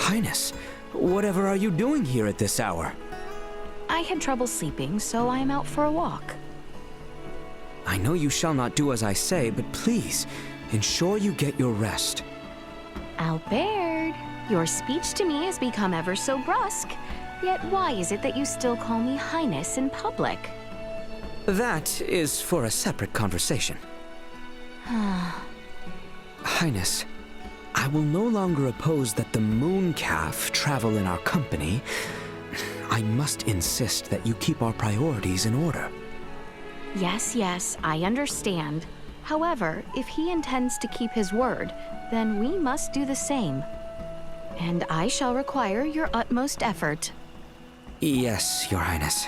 Highness, whatever are you doing here at this hour? I had trouble sleeping, so I am out for a walk. I know you shall not do as I say, but please, ensure you get your rest. Albaird, your speech to me has become ever so brusque. Yet why is it that you still call me Highness in public? That is for a separate conversation. Highness, I will no longer oppose that the moon calf travel in our company. I must insist that you keep our priorities in order. Yes, I understand. However, if he intends to keep his word, then we must do the same. And I shall require your utmost effort. Yes, Your Highness.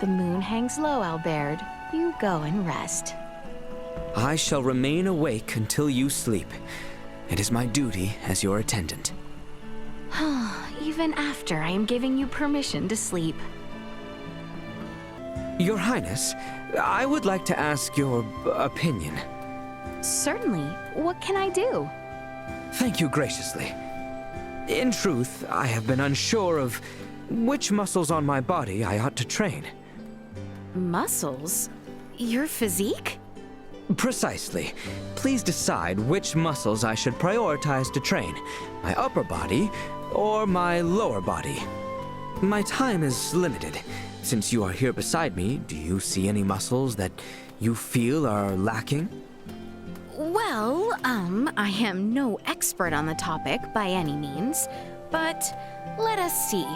The moon hangs low, Albaird. You go and rest. I shall remain awake until you sleep. It is my duty as your attendant. Even after I am giving you permission to sleep. Your Highness, I would like to ask your opinion. Certainly. What can I do? Thank you graciously. In truth, I have been unsure of which muscles on my body I ought to train. Muscles? Your physique? Precisely. Please decide which muscles I should prioritize to train, my upper body or my lower body. My time is limited. Since you are here beside me, do you see any muscles that you feel are lacking? Well, I am no expert on the topic by any means, but let us see.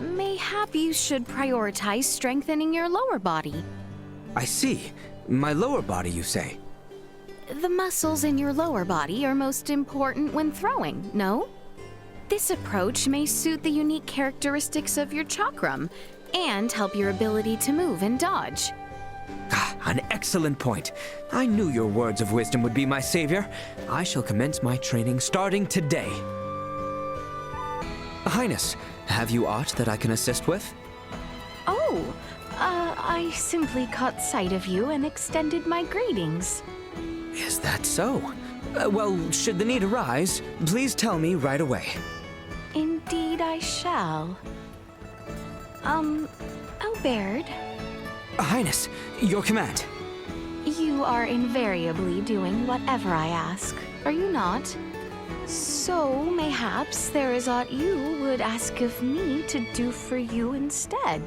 Mayhap you should prioritize strengthening your lower body. I see. My lower body, you say? The muscles in your lower body are most important when throwing, no? This approach may suit the unique characteristics of your chakram and help your ability to move and dodge. An excellent point. I knew your words of wisdom would be my savior. I shall commence my training starting today. Highness, have you aught that I can assist with? Oh, I simply caught sight of you and extended my greetings. Is that so? Well, should the need arise, please tell me right away. Indeed I shall. Albaird? Highness, your command. You are invariably doing whatever I ask, are you not? So, mayhaps there is aught you would ask of me to do for you instead.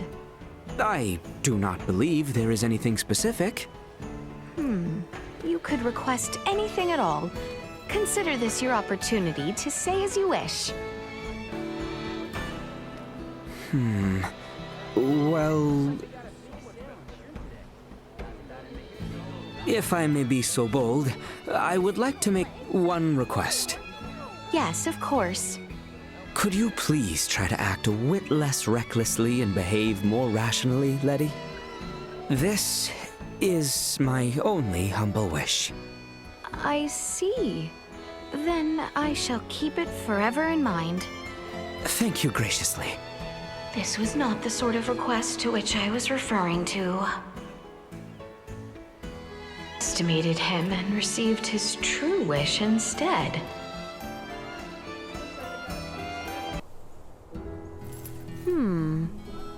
I do not believe there is anything specific. You could request anything at all. Consider this your opportunity to say as you wish. Well, if I may be so bold, I would like to make one request. Yes, of course. Could you please try to act a whit less recklessly and behave more rationally, Letty? This is my only humble wish. I see. Then I shall keep it forever in mind. Thank you graciously. This was not the sort of request to which I was referring to. Estimated him and received his true wish instead.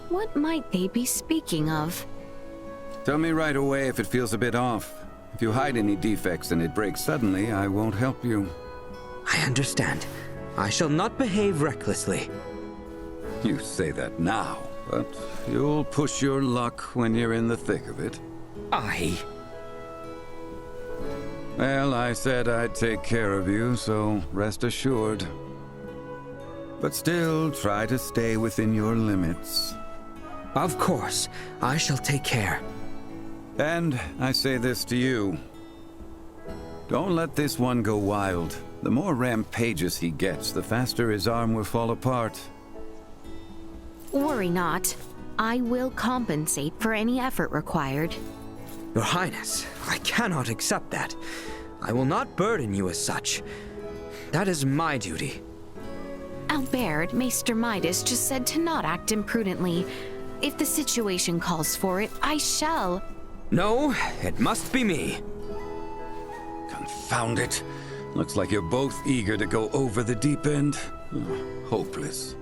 What might they be speaking of? Tell me right away if it feels a bit off. If you hide any defects and it breaks suddenly, I won't help you. I understand. I shall not behave recklessly. You say that now, but you'll push your luck when you're in the thick of it. Well, I said I'd take care of you, so rest assured. But still, try to stay within your limits. Of course, I shall take care. And I say this to you. Don't let this one go wild. The more rampageous he gets, the faster his arm will fall apart. Worry not. I will compensate for any effort required. Your Highness, I cannot accept that. I will not burden you as such. That is my duty. Albaird, Maester Midas just said to not act imprudently. If the situation calls for it, I shall. No, it must be me. Confound it. Looks like you're both eager to go over the deep end. Hopeless.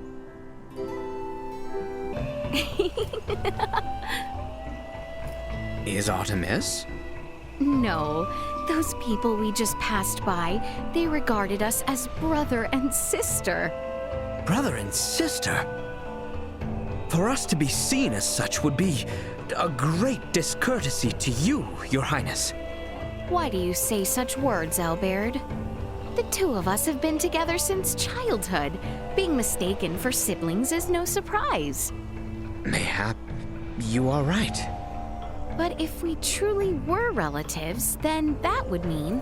Is aught amiss? No, those people we just passed by, they regarded us as brother and sister. Brother and sister? For us to be seen as such would be a great discourtesy to you, Your Highness. Why do you say such words, Albaird? The two of us have been together since childhood. Being mistaken for siblings is no surprise. Mayhap you are right. But if we truly were relatives, then that would mean...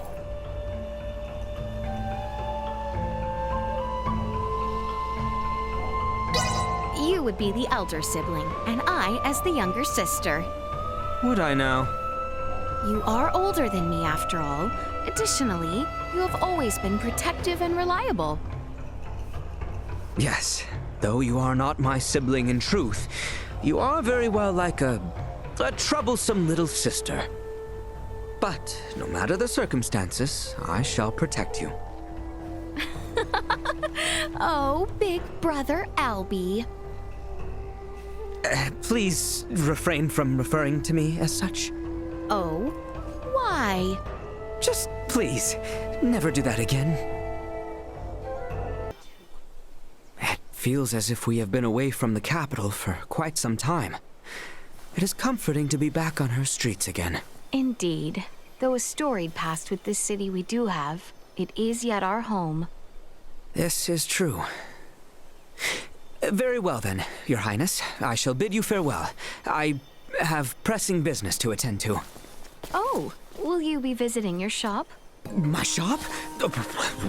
You would be the elder sibling, and I as the younger sister. Would I now? You are older than me, after all. Additionally, you have always been protective and reliable. Yes, though you are not my sibling in truth, you are very well like a troublesome little sister. But no matter the circumstances, I shall protect you. Oh, big brother Albie. Please refrain from referring to me as such. Oh, why? Just please, never do that again. It feels as if we have been away from the capital for quite some time. It is comforting to be back on her streets again. Indeed. Though a storied past with this city we do have, it is yet our home. This is true. Very well then, Your Highness. I shall bid you farewell. I have pressing business to attend to. Oh, will you be visiting your shop? My shop?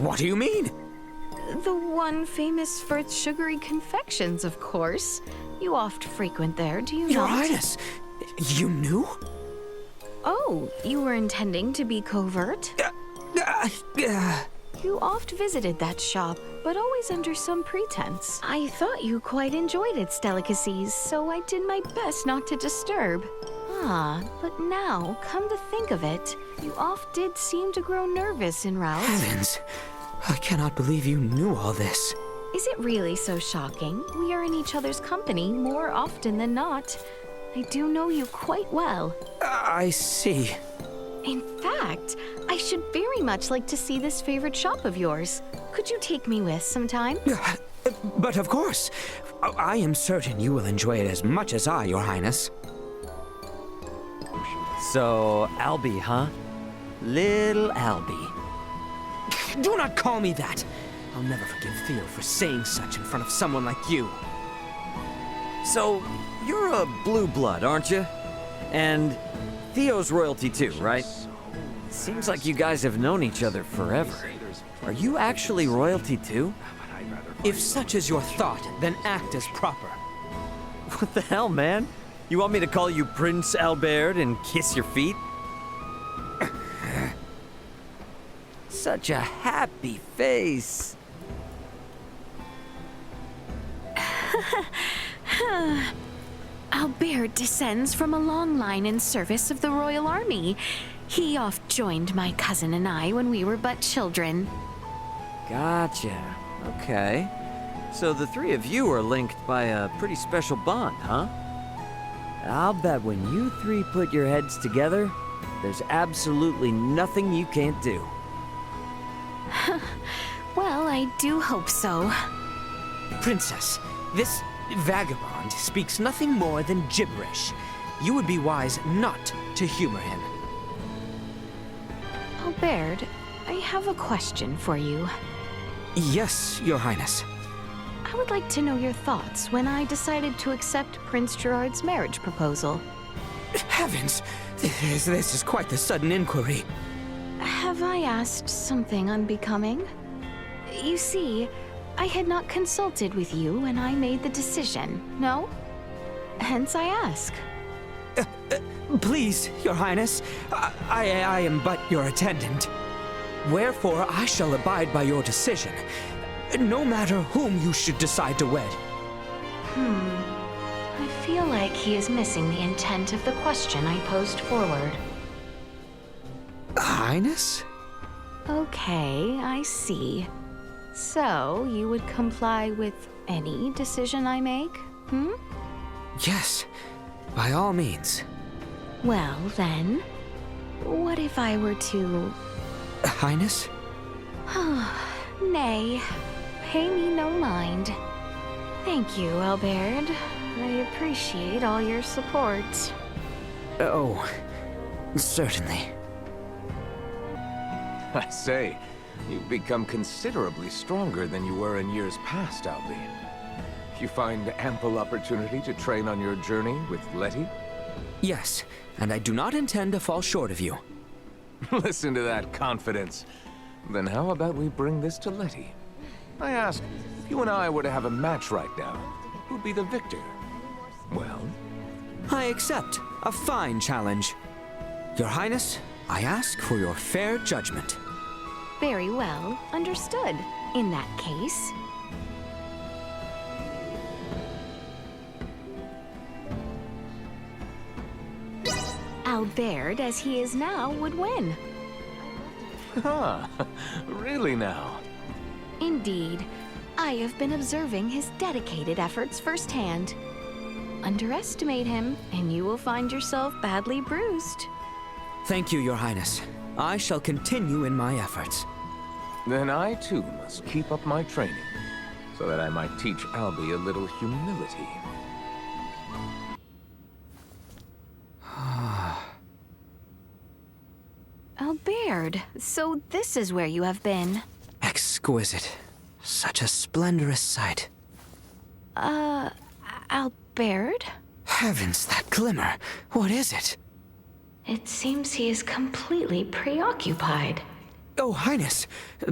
What do you mean? The one famous for its sugary confections, of course. You oft frequent there, do you Your not? Highness, you knew? Oh, you were intending to be covert? You oft visited that shop, but always under some pretense. I thought you quite enjoyed its delicacies, so I did my best not to disturb. Ah, but now, come to think of it, you oft did seem to grow nervous en route. Heavens, I cannot believe you knew all this. Is it really so shocking? We are in each other's company more often than not. I do know you quite well. I see. In fact, I should very much like to see this favorite shop of yours. Could you take me with sometime? But of course, I am certain you will enjoy it as much as I, Your Highness. So, Albie, huh? Little Albie. Do not call me that. I'll never forgive Theo for saying such in front of someone like you. So, you're a blue blood, aren't you? And Theo's royalty too, right? Seems like you guys have known each other forever. Are you actually royalty too? If such is your thought, then act as proper. What the hell, man? You want me to call you Prince Albaird and kiss your feet? Such a happy face. Albaird descends from a long line in service of the Royal Army. He oft joined my cousin and I when we were but children. Gotcha. Okay. So the three of you are linked by a pretty special bond, huh? I'll bet when you three put your heads together, there's absolutely nothing you can't do. Well, I do hope so. Princess, this vagabond speaks nothing more than gibberish. You would be wise not to humor him. Albaird, I have a question for you. Yes, Your Highness. I would like to know your thoughts when I decided to accept Prince Gerard's marriage proposal. Heavens, this is quite the sudden inquiry. Have I asked something unbecoming? You see, I had not consulted with you when I made the decision, no? Hence I ask. Please, Your Highness, I am but your attendant. Wherefore I shall abide by your decision, no matter whom you should decide to wed. I feel like he is missing the intent of the question I posed forward. Highness? Okay, I see. So, you would comply with any decision I make, hmm? Yes, by all means. Well, then, what if I were to... Highness? Nay, pay me no mind. Thank you, Albaird. I appreciate all your support. Oh, certainly. I say, you've become considerably stronger than you were in years past, Albie. You find ample opportunity to train on your journey with Letty? Yes, and I do not intend to fall short of you. Listen to that confidence. Then how about we bring this to Letty? I ask, if you and I were to have a match right now, who'd be the victor? Well? I accept. A fine challenge. Your Highness, I ask for your fair judgment. Very well, understood. In that case... Albaird, as he is now, would win. Huh, really now? Indeed. I have been observing his dedicated efforts firsthand. Underestimate him, and you will find yourself badly bruised. Thank you, Your Highness. I shall continue in my efforts. Then I too must keep up my training, so that I might teach Albie a little humility. Albaird, so this is where you have been. Exquisite. Such a splendorous sight. Albaird? Heavens, that glimmer. What is it? It seems he is completely preoccupied. Oh, Highness,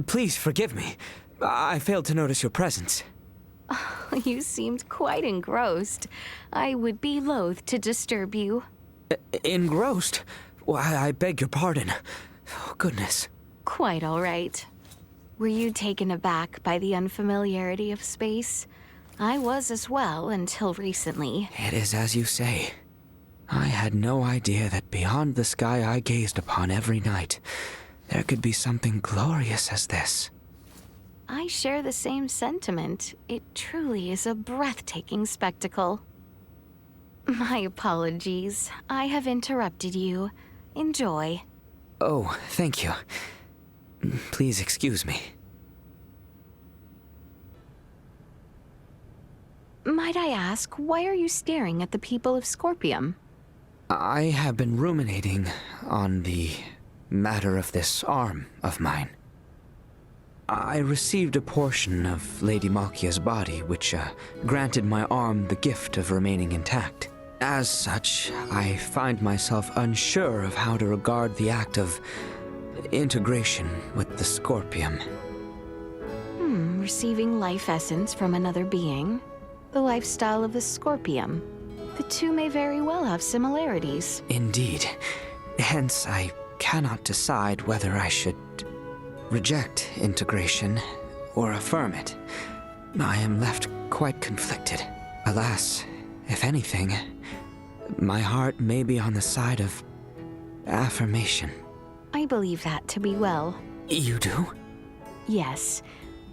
please forgive me. I failed to notice your presence. You seemed quite engrossed. I would be loath to disturb you. Engrossed? Why, I beg your pardon. Oh, goodness. Quite all right. Were you taken aback by the unfamiliarity of space? I was as well until recently. It is as you say. I had no idea that beyond the sky I gazed upon every night, there could be something glorious as this. I share the same sentiment. It truly is a breathtaking spectacle. My apologies. I have interrupted you. Enjoy. Oh, thank you. Please excuse me. Might I ask, why are you staring at the people of Scorpium? I have been ruminating on the matter of this arm of mine. I received a portion of Lady Malkia's body, which granted my arm the gift of remaining intact. As such, I find myself unsure of how to regard the act of integration with the Scorpium. Receiving life essence from another being. The lifestyle of the Scorpium. The two may very well have similarities. Indeed. Hence, I cannot decide whether I should reject integration or affirm it. I am left quite conflicted. Alas, if anything, my heart may be on the side of affirmation. I believe that to be well. You do? Yes.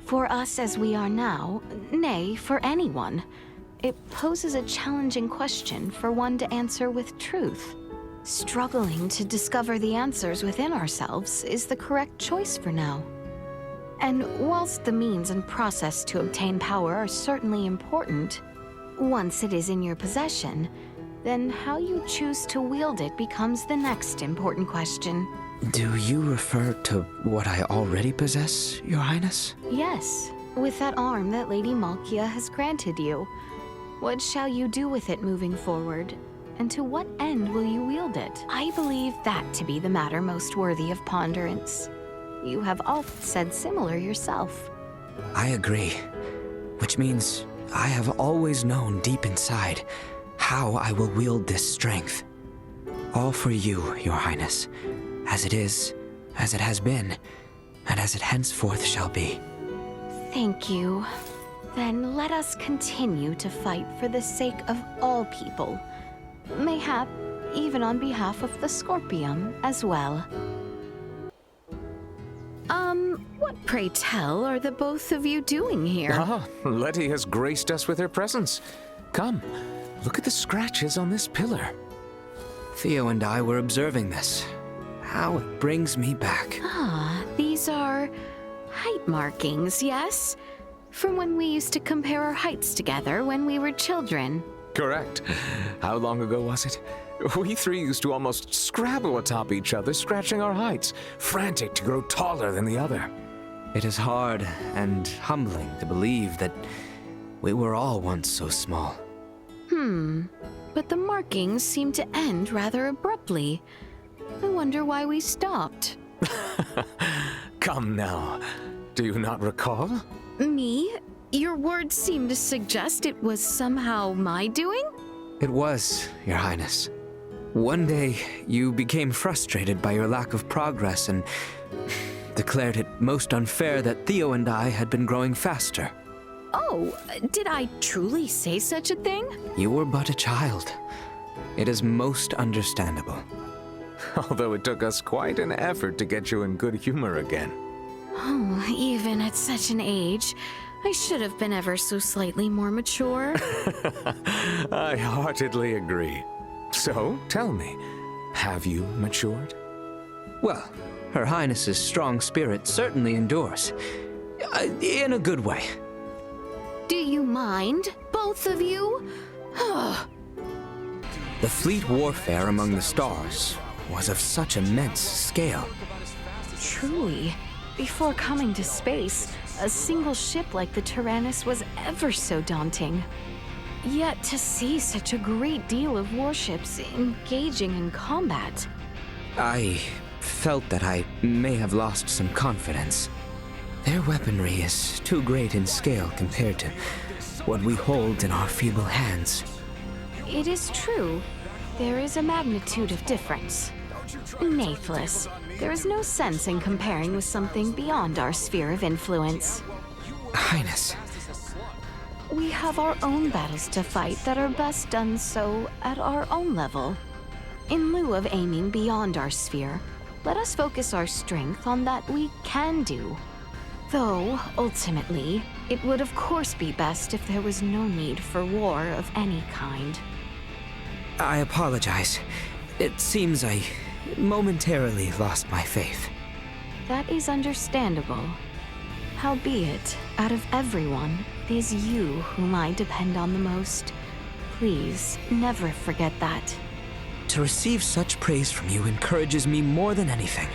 For us as we are now, nay, for anyone, it poses a challenging question for one to answer with truth. Struggling to discover the answers within ourselves is the correct choice for now. And whilst the means and process to obtain power are certainly important, once it is in your possession, then how you choose to wield it becomes the next important question. Do you refer to what I already possess, Your Highness? Yes, with that arm that Lady Malkia has granted you. What shall you do with it moving forward? And to what end will you wield it? I believe that to be the matter most worthy of ponderance. You have often said similar yourself. I agree. Which means I have always known deep inside how I will wield this strength. All for you, Your Highness. As it is, as it has been, and as it henceforth shall be. Thank you. Then let us continue to fight for the sake of all people. Mayhap even on behalf of the Scorpium as well. What, pray tell, are the both of you doing here? Ah, Letty has graced us with her presence. Come, look at the scratches on this pillar. Theo and I were observing this. How it brings me back. Ah, these are height markings, yes? From when we used to compare our heights together when we were children. Correct. How long ago was it? We three used to almost scrabble atop each other, scratching our heights, frantic to grow taller than the other. It is hard and humbling to believe that we were all once so small. But the markings seem to end rather abruptly. I wonder why we stopped. Come now. Do you not recall? Me? Your words seem to suggest it was somehow my doing? It was, Your Highness. One day, you became frustrated by your lack of progress and declared it most unfair that Theo and I had been growing faster. Oh, did I truly say such a thing? You were but a child. It is most understandable. Although it took us quite an effort to get you in good humor again. Oh, even at such an age, I should have been ever so slightly more mature. I heartedly agree. So, tell me, have you matured? Well, Her Highness's strong spirit certainly endures. In a good way. Do you mind, both of you? The fleet warfare among the stars was of such immense scale. Truly, before coming to space, a single ship like the Tyrannus was ever so daunting. Yet to see such a great deal of warships engaging in combat. I felt that I may have lost some confidence. Their weaponry is too great in scale compared to what we hold in our feeble hands. It is true. There is a magnitude of difference. Nathless, there is no sense in comparing with something beyond our sphere of influence. Highness, We have our own battles to fight that are best done so at our own level. In lieu of aiming beyond our sphere, let us focus our strength on that we can do. Though, ultimately, it would of course be best if there was no need for war of any kind. I apologize. It seems I momentarily lost my faith. That is understandable. Howbeit, out of everyone, it is you whom I depend on the most. Please, never forget that. To receive such praise from you encourages me more than anything.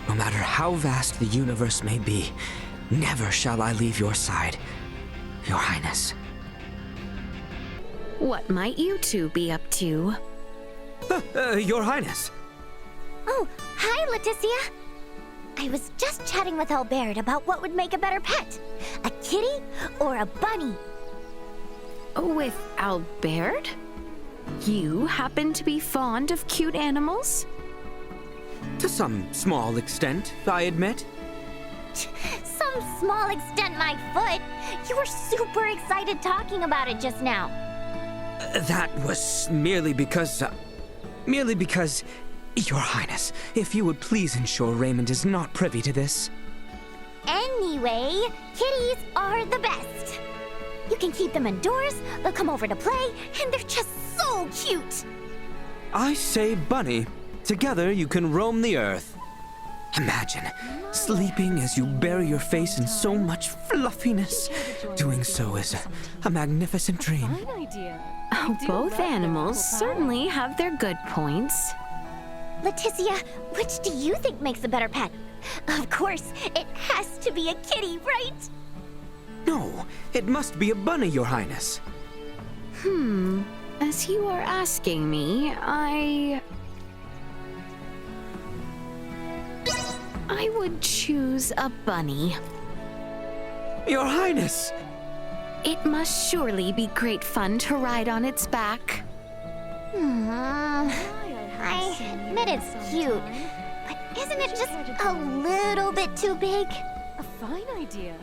No matter how vast the universe may be, never shall I leave your side, Your Highness. What might you two be up to? Your Highness. Oh, hi, Laeticia. I was just chatting with Albaird about what would make a better pet. A kitty or a bunny? With Albaird? You happen to be fond of cute animals? To some small extent, I admit. Some small extent, my foot. You were super excited talking about it just now. That was merely because, Your Highness, if you would please ensure Raymond is not privy to this. Anyway, kitties are the best. You can keep them indoors, they'll come over to play, and they're just so cute. I say, Bunny, together you can roam the earth. Imagine, sleeping as you bury your face in so much fluffiness. Doing so is a magnificent dream. Both animals certainly have their good points. Laeticia, which do you think makes a better pet? Of course, it has to be a kitty, right? No, it must be a bunny, Your Highness. As you are asking me, I would choose a bunny. Your Highness! It must surely be great fun to ride on its back. I admit it's cute, but isn't it just a little bit too big? A fine idea.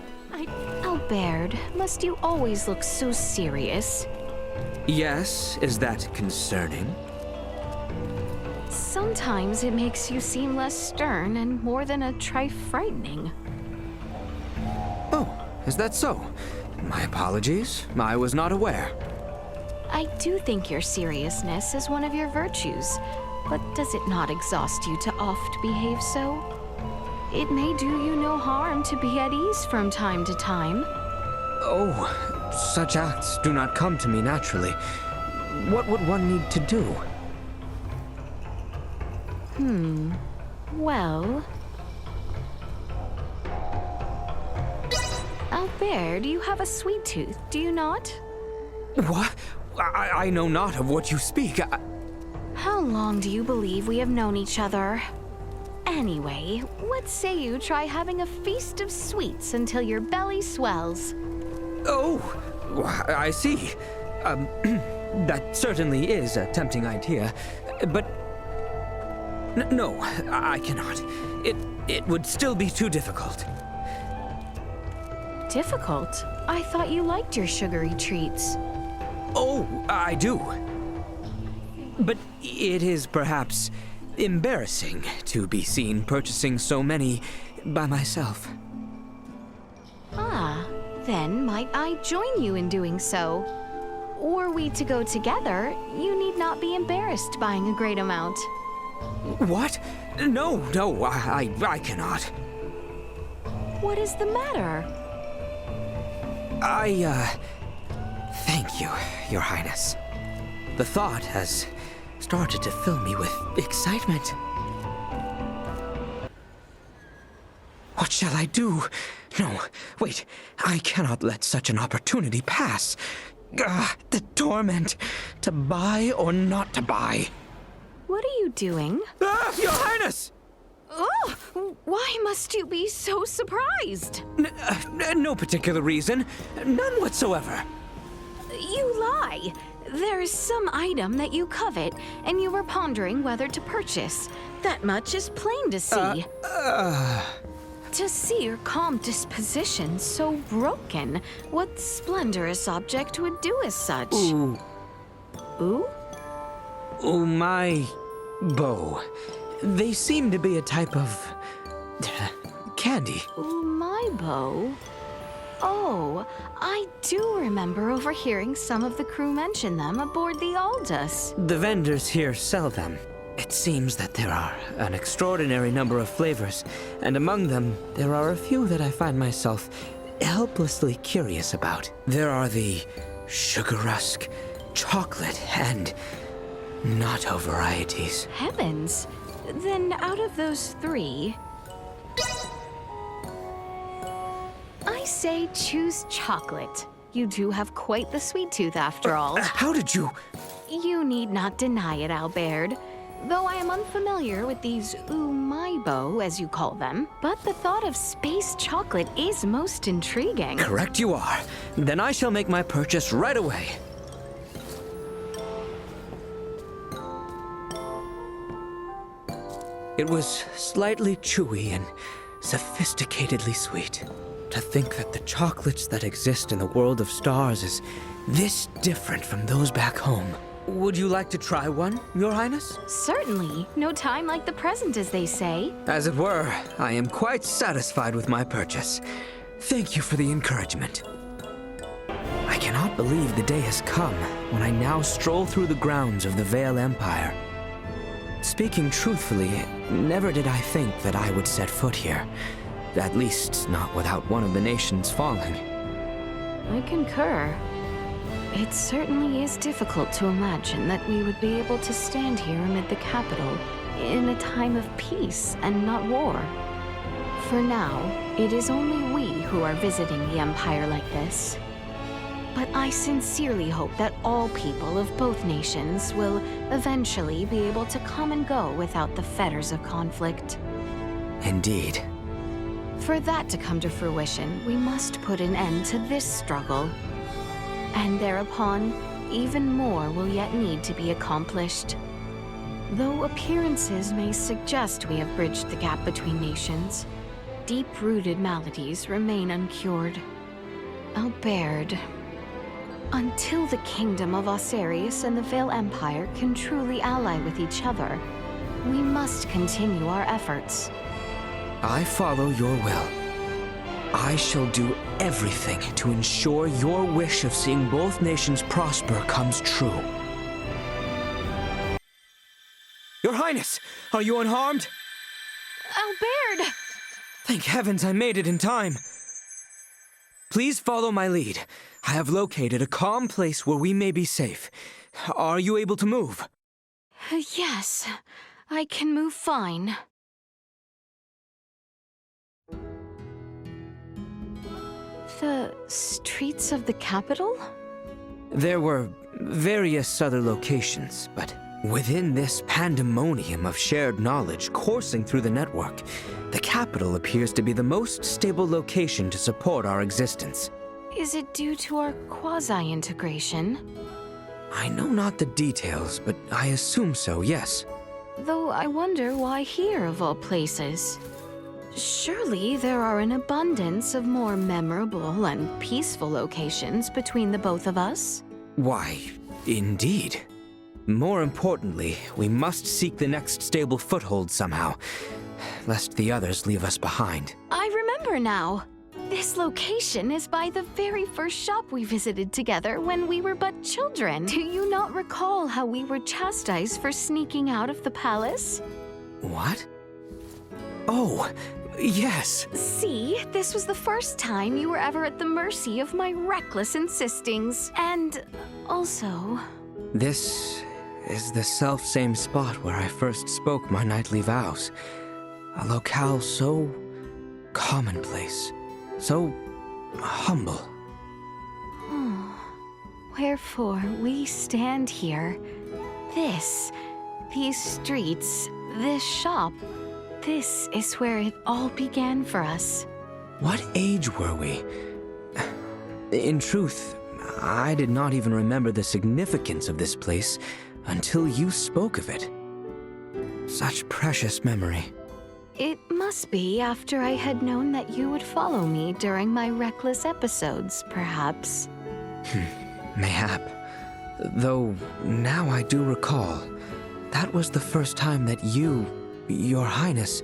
Albaird, must you always look so serious? Yes, is that concerning? sometimes it makes you seem less stern and more than a trifle frightening. Oh, is that so? My apologies. I was not aware. I do think your seriousness is one of your virtues, but does it not exhaust you to oft behave so? It may do you no harm to be at ease from time to time. Oh, such acts do not come to me naturally. What would one need to do? Well... Albaird, you have a sweet tooth, do you not? What? I know not of what you speak. How long do you believe we have known each other? Anyway, what say you try having a feast of sweets until your belly swells? Oh, I see. That certainly is a tempting idea, but... No, I cannot. It would still be too difficult. Difficult? I thought you liked your sugary treats. Oh, I do. But it is perhaps embarrassing to be seen purchasing so many by myself. Ah, then might I join you in doing so? Were we to go together, you need not be embarrassed buying a great amount. What? No, I cannot. What is the matter? Thank you, Your Highness. The thought has started to fill me with excitement. What shall I do? No, wait, I cannot let such an opportunity pass. The torment. To buy or not to buy. What are you doing? Your Highness! Oh, why must you be so surprised? No particular reason. None whatsoever. You lie. There is some item that you covet, and you were pondering whether to purchase. That much is plain to see. To see your calm disposition so broken, what splendorous object would do as such? Ooh. Ooh? Oh, my bow. They seem to be a type of candy. Ooh, my bow? Oh, I do remember overhearing some of the crew mention them aboard the Aldous. The vendors here sell them. It seems that there are an extraordinary number of flavors, and among them, there are a few that I find myself helplessly curious about. There are the sugar rusk, chocolate, and natto varieties. Heavens! Then out of those three, I say choose chocolate. You do have quite the sweet tooth after all. How did you... You need not deny it, Albaird. Though I am unfamiliar with these umaibo, as you call them, but the thought of space chocolate is most intriguing. Correct you are. Then I shall make my purchase right away. It was slightly chewy and sophisticatedly sweet. To think that the chocolates that exist in the world of stars is this different from those back home. Would you like to try one, Your Highness? Certainly. No time like the present, as they say. As it were, I am quite satisfied with my purchase. Thank you for the encouragement. I cannot believe the day has come when I now stroll through the grounds of the Vale Empire. Speaking truthfully, never did I think that I would set foot here. At least, not without one of the nations falling. I concur. It certainly is difficult to imagine that we would be able to stand here amid the capital in a time of peace and not war. For now, it is only we who are visiting the Empire like this. But I sincerely hope that all people of both nations will eventually be able to come and go without the fetters of conflict. Indeed. For that to come to fruition, we must put an end to this struggle. And thereupon, even more will yet need to be accomplished. Though appearances may suggest we have bridged the gap between nations, deep-rooted maladies remain uncured. Albaird, until the kingdom of Aucerius and the Vale Empire can truly ally with each other, we must continue our efforts. I follow your will. I shall do everything to ensure your wish of seeing both nations prosper comes true. Your Highness, are you unharmed? Albaird! Thank heavens I made it in time. Please follow my lead. I have located a calm place where we may be safe. Are you able to move? Yes, I can move fine. The streets of the capital? There were various other locations, but within this pandemonium of shared knowledge coursing through the network, the capital appears to be the most stable location to support our existence. Is it due to our quasi-integration? I know not the details, but I assume so, yes. Though I wonder why here, of all places. Surely there are an abundance of more memorable and peaceful locations between the both of us. Why, indeed. More importantly, we must seek the next stable foothold somehow, lest the others leave us behind. I remember now. This location is by the very first shop we visited together when we were but children. Do you not recall how we were chastised for sneaking out of the palace? What? Oh, yes. See, this was the first time you were ever at the mercy of my reckless insistings. And also... This is the self-same spot where I first spoke my knightly vows. A locale so commonplace, so humble. Wherefore we stand here. These streets, this shop, this is where it all began for us. What age were we? In truth, I did not even remember the significance of this place until you spoke of it. Such precious memory. It must be after I had known that you would follow me during my reckless episodes, perhaps. Mayhap. Though, now I do recall, that was the first time that you, Your Highness...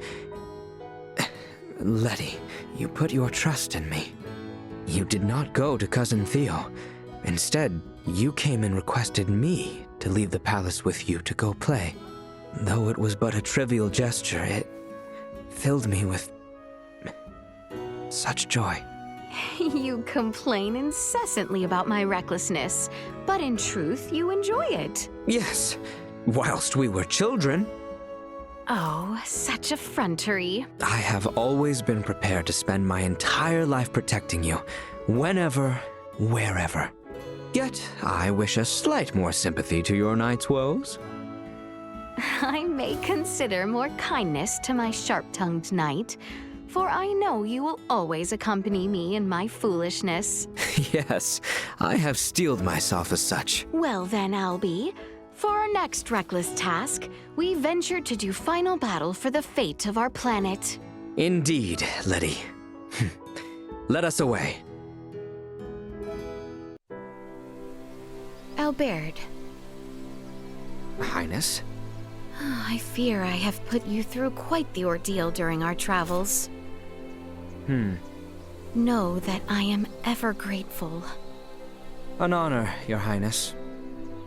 Letty, you put your trust in me. You did not go to Cousin Theo. Instead, you came and requested me to leave the palace with you to go play. Though it was but a trivial gesture, it filled me with such joy. You complain incessantly about my recklessness, but in truth, you enjoy it. Yes, whilst we were children. Oh, such effrontery. I have always been prepared to spend my entire life protecting you, whenever, wherever. Yet, I wish a slight more sympathy to your knight's woes. I may consider more kindness to my sharp-tongued knight, for I know you will always accompany me in my foolishness. Yes, I have steeled myself as such. Well then, Albie, for our next reckless task, we venture to do final battle for the fate of our planet. Indeed, Letty. Let us away. Albaird, Highness? I fear I have put you through quite the ordeal during our travels. Know that I am ever grateful. An honor, Your Highness.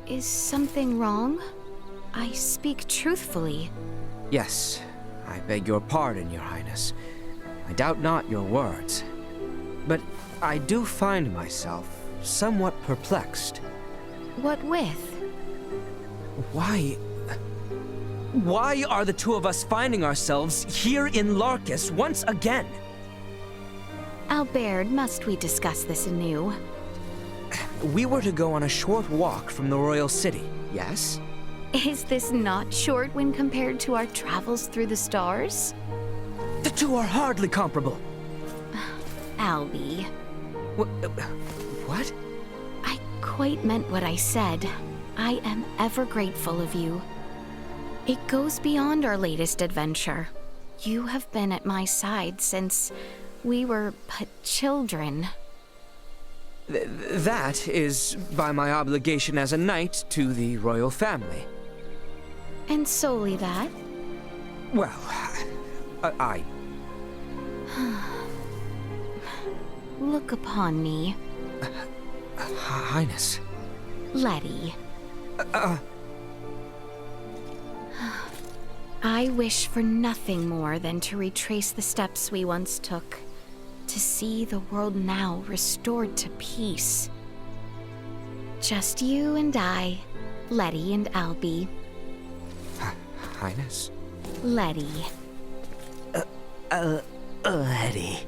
Is something wrong? I speak truthfully. Yes, I beg your pardon, Your Highness. I doubt not your words. But I do find myself somewhat perplexed. What with? Why are the two of us finding ourselves here in Larkus once again? Albaird, must we discuss this anew? We were to go on a short walk from the royal city, yes? Is this not short when compared to our travels through the stars? The two are hardly comparable. Albie, What? I quite meant what I said. I am ever grateful of you. It goes beyond our latest adventure. You have been at my side since we were but children. That is by my obligation as a knight to the royal family. And solely that? Well, I... Look upon me, Highness. Letty. I wish for nothing more than to retrace the steps we once took, to see the world now restored to peace. Just you and I, Letty and Albie. Highness? Letty. Letty.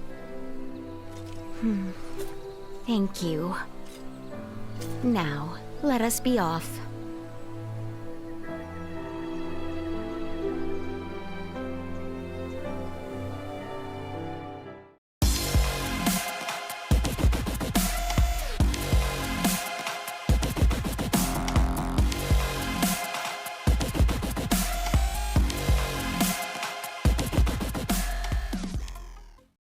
Thank you. Now, let us be off.